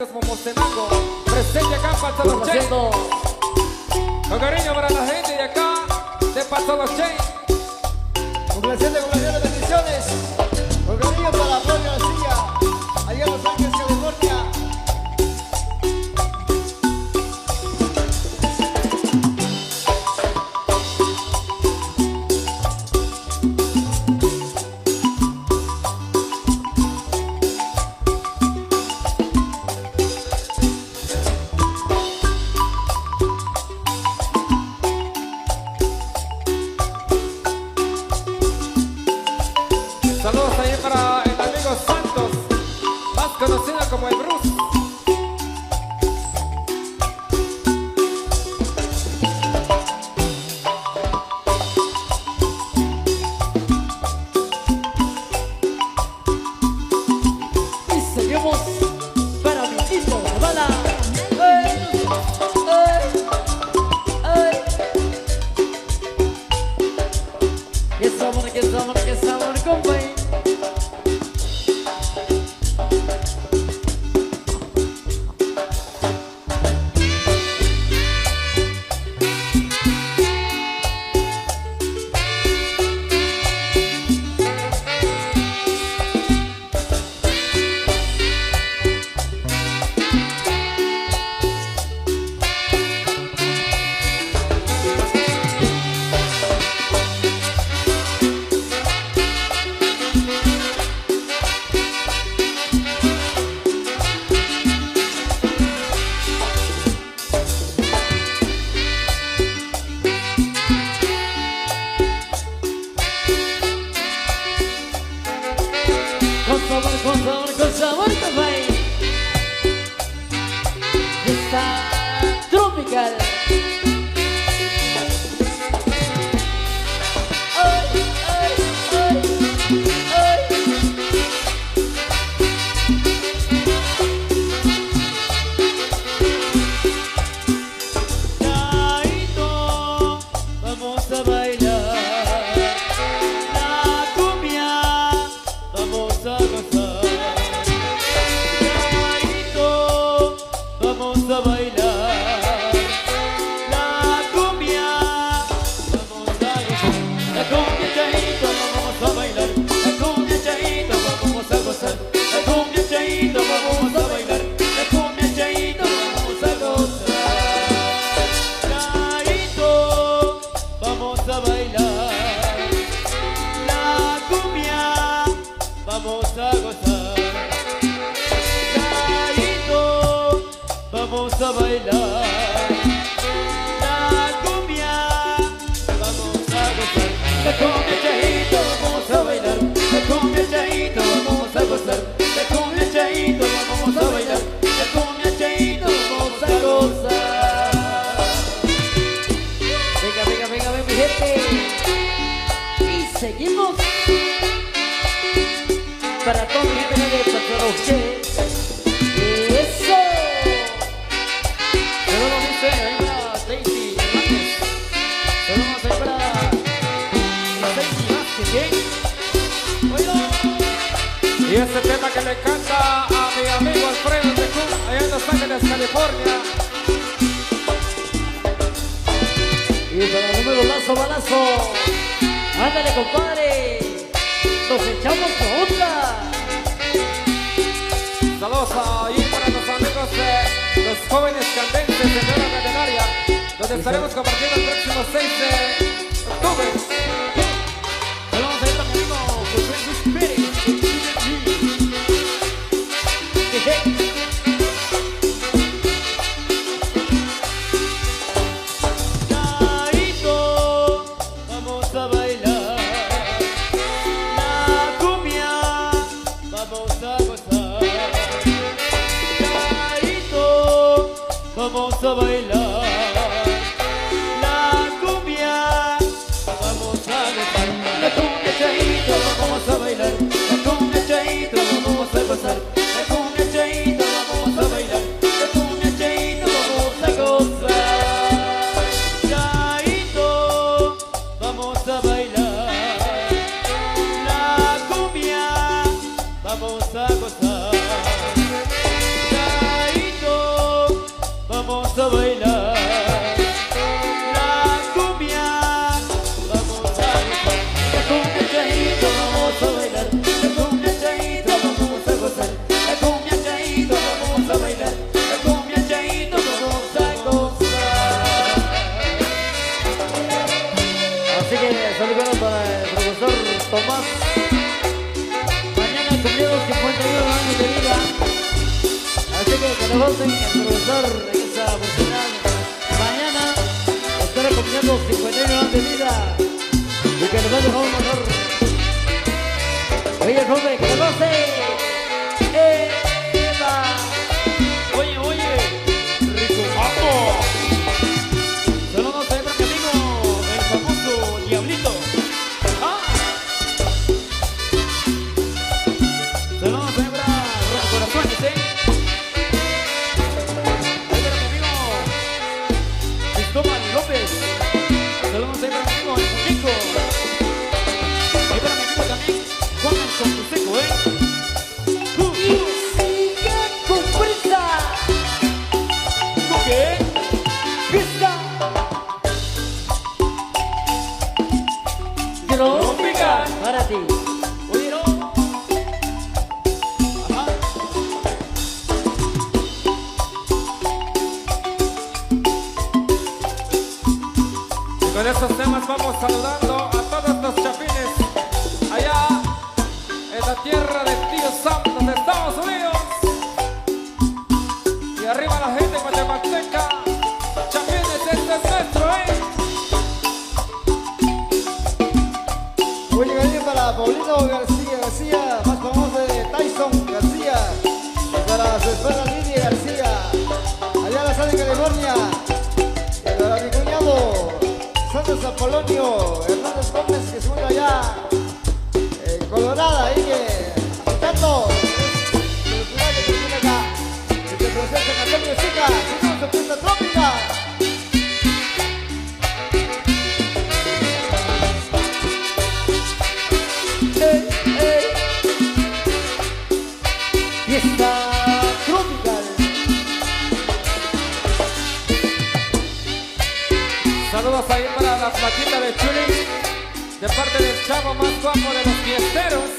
Discos Momostenango, presente acá en Patoloche. Con cariño para la gente de acá, de Patoloche. Complaciente, bendiciones. Con cariño para Flavio García, allá en Los Ángeles, California. Saludos también para el amigo Santos, más conocido como el Bruce. Y seguimos para mi hijo, la bala. Que sabor, compadre. Con sabor, compadre. Está tropical. Ay, ay, ay, ay. Chaito, vamos a bailar la cumbia, vamos a gozar. Vamos a bailar la cumbia, vamos a gozar. La cumbia chaito, vamos a bailar. La cumbia chaito, vamos a gozar. La cumbia chaito, vamos a bailar. La cumbia chaito, vamos a gozar. Chaito, vamos a bailar la cumbia, vamos a gozar. Vamos a bailar la cumbia, vamos a gozar. La cumbia chaito, vamos a bailar. La cumbia chaito, vamos a gozar. La cumbia chaito, vamos a bailar. La cumbia chaito, vamos a gozar. Venga, venga, venga, ven mi gente. Y seguimos para toda mi gente de Patoloche. Y este tema que le canta a mi amigo Alfredo de Cuba, allá en Los Ángeles, California. Y para el número lazo, balazo. Ándale, compadre. Nos echamos a otra. Saludos ahí para los amigos de los jóvenes candentes de Nueva Candelaria, donde estaremos compartiendo el próximo 6 de octubre. Saludos ahí para mi amigo José Luis Pérez. Chaito, vamos a bailar la cumbia, vamos a gozar. Chaito, vamos a bailar la cumbia, vamos a gozar. La cumbia chaito, vamos a bailar. La cumbia chaito, vamos a gozar. La cumbia chaito, vamos a bailar. La cumbia chaito, vamos a gozar. Chaito, vamos a bailar la cumbia, vamos a gozar. Chaito, a bailar la cumbia, vamos a gozar. La cumbia chaito, vamos a bailar. La cumbia chaito, vamos a gozar. La cumbia chaito, vamos a bailar. La cumbia chaito, vamos a gozar. Así que saludos para el profesor Tomás. Mañana cumplimos 51 años de vida. Así que lo gocen el profesor en esa oportunidad. Mañana estará cumpliendo 51 años de vida. Y que nos va a dejar un honor. Oye, joven, que lo goce. ¡Eva! Oye, rico mambo. Saludos a mi amigo, el famoso Diablito. ¡Ah! Saludos a Hebra Corazones, Ahí para mi amigo Cristóbal López. Saludos ahí para mi amigo el Muñeco. Ahí para mi amigo también Juan el Consejo, Y sigue con fuerza. ¿Con qué? Fiesta. Trópica. Para ti. Oye, no. Ajá. Y con estos temas vamos saludando a todos los chapines allá en la tierra del tío Sam de Estados Unidos. Y arriba la gente guatemalteca. Chapines, este es nuestro, Muy bien para Paulino García, más famoso de Tyson García. Y para su esposa Lidia García, allá en la sala de California. Y para mi cuñado Santos Apolonio Hernández Gómez, que se mueve allá en Colorado, ahí que tanto el ciudad que tiene acá, y que presenta Antonio Chica, seguimos en Fiesta Trópica. Fiesta tropical. Saludos ahí para la flaquita de Chuli, de parte del chavo más guapo de los fiesteros.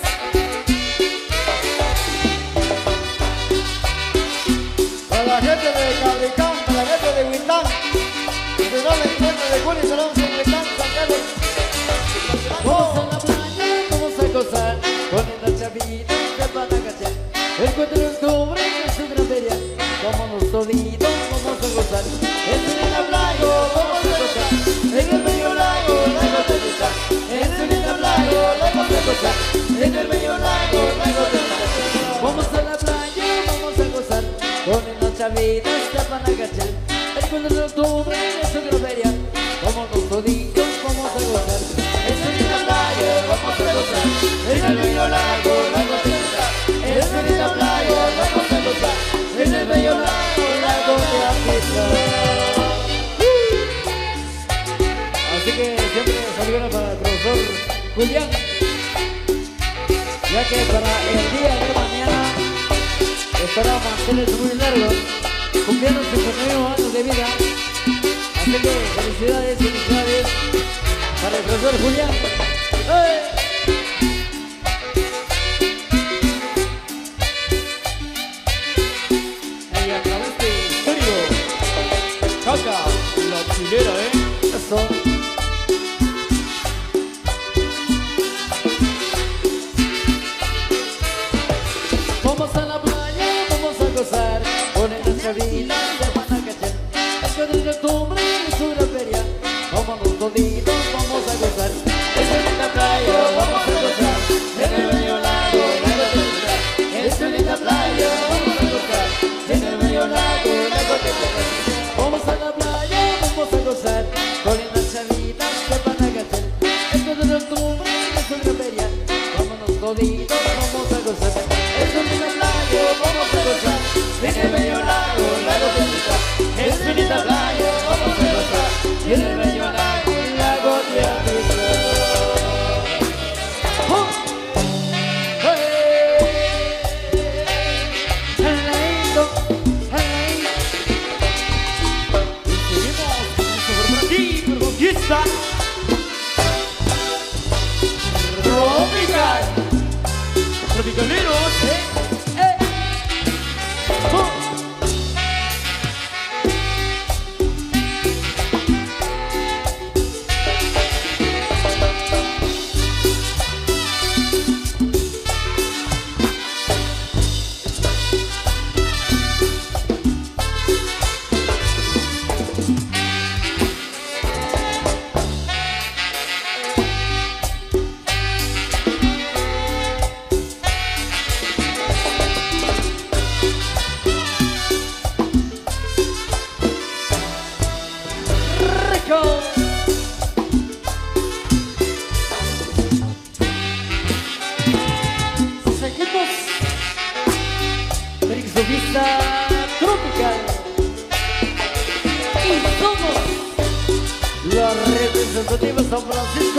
Para la gente de Cablicán, para la gente de Huitán, desde el 24 de julio saludos en Huitán, San Carlos. Vamos a la playa, vamos a gozar. Con las chavitas de Panacachel. El 4 de octubre es su gran feria. Vámonos toditos, vamos a gozar. Es en la playa, vamos a gozar. En el medio lago, lago de gozar. Es en la playa, vamos a gozar. En el medio lago, lago de gozar. Vamos a la playa, vamos a gozar. Con las chavitas de Panacachel. El 4 de octubre es su gran feria. Vámonos toditos, vamos a gozar. Es en la playa, vamos a gozar. En el medio lago, lago de gozar. Es en la playa, vamos a gozar. En el medio lago, lago de gozar. Así que siempre saludos para el profesor Julián, ya que para el día de mañana estará mantenerse muy largo, cumpliendo 59 años de vida. Así que felicidades para el profesor Julián. ¡Hey! Y a través de Estéreo Caca, la chilera, Eso. Vamos a la playa, vamos a gozar con las chavitas de Panacachel. El 4 de octubre es una feria. Vámonos toditos, vamos a gozar. Es en la playa, vamos a gozar. En el medio lago, lago de gozar. Es en la playa, vamos a gozar. En el medio lago, lago de gozar. Vamos a la playa, vamos a gozar con las chavitas de Panacachel. El 4 de octubre es una feria. Vámonos toditos, vamos a gozar. Es en la playa, vamos a gozar. En el medio lago, lago de Sensitiva San Francisco.